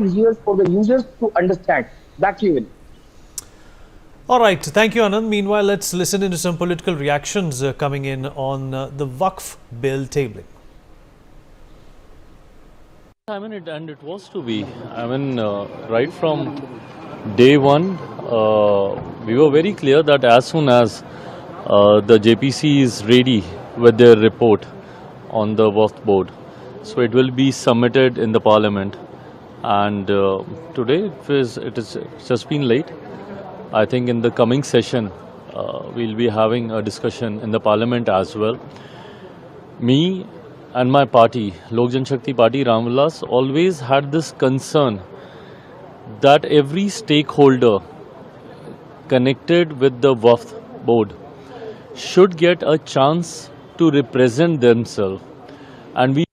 easier for the users to understand. Back to you, Vinny. All right, thank you, Anand. Meanwhile, let's listen into some political reactions coming in on the Waqf bill tabling. I mean, it was to be. I mean, right from day one, we were very clear that as soon as the JPC is ready with their report on the Waqf board, so it will be submitted in the parliament. And today it is just been late. I think in the coming session, we'll be having a discussion in the parliament as well. Me and my party, Lok Janshakti Party, Ram Vilas, always had this concern that every stakeholder connected with the Waqf board should get a chance to represent themselves. And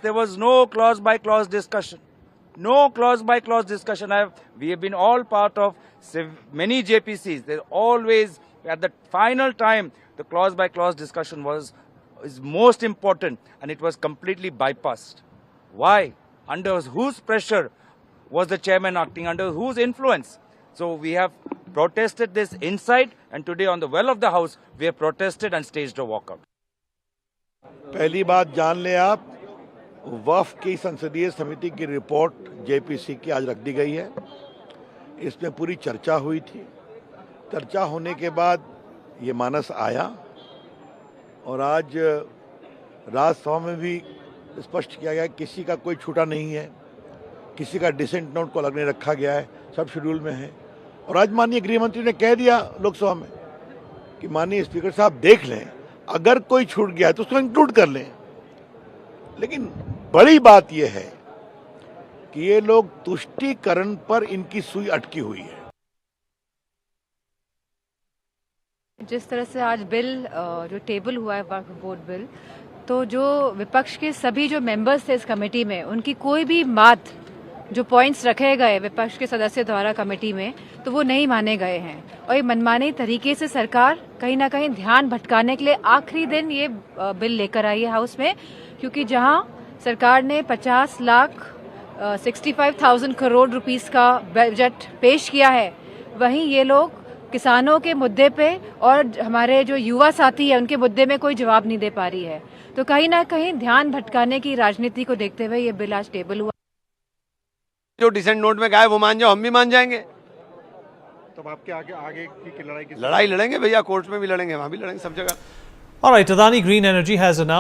there was no clause by clause discussion. No clause by clause discussion. We have been all part of many JPCs. They always, at the final time, the clause by clause discussion is most important, and it was completely bypassed. Why? Under whose pressure was the chairman acting? Under whose influence? So we have protested this inside, and today on the well of the house, we have protested and staged a walkout. पहली बात जान लें आप, वक्फ की संसदीय समिति की report JPC की आज रख दी गई है। इसमें पूरी चर्चा हुई थी। चर्चा होने के बाद ये मानस आया और आज राज्यसभा में भी स्पष्ट किया गया किसी का कोई छूटा नहीं है, किसी का डिसेंट नोट को अलग नहीं रखा गया है, सब शेड्यूल में है। और आज माननीय गृह मंत्री ने कह दिया लोकसभा में कि माननीय स्पीकर साहब देख लें, अगर कोई छूट गया है तो उसको इंक्लूड कर लें। लेकिन बड़ी बात यह है कि ये लोग तुष्टीकरण पर इनकी सुई अटकी हुई है। जिस तरह से आज बिल जो टेबल हुआ है वक्फ बोर्ड बिल, तो जो विपक्ष के सभी जो मेंबर्स थे इस कमेटी में, उनकी कोई भी बात जो पॉइंट्स रखे गए विपक्ष के सदस्य द्वारा कमेटी में, तो वो नहीं माने गए हैं। और ये मनमाने तरीके से सरकार कहीं ना कहीं ध्यान भटकाने के लिए आखिरी दिन ये बिल लेकर आई है हाउस में, क्योंकि जहां सरकार ने 65,65,000 करोड़ रुपीस का बजट पेश किया है, वहीं ये लोग किसानों के मुद्दे पे और हमारे जो युवा साथी है उनके मुद्दे में कोई जवाब नहीं दे पा रही है। तो कहीं ना कहीं ध्यान भटकाने की राजनीति को देखते हुए ये बिल आज टेबल हुआ। जो डिसेंट नोट में कहा है वो मान जाओ, हम भी मान जाएंगे। तब आपके आगे की लड़ाई लड़ेंगे भैया, कोर्ट में भी लड़ेंगे, वहां भी लड़ेंगे, सब जगह। All right, Adani Green Energy has announced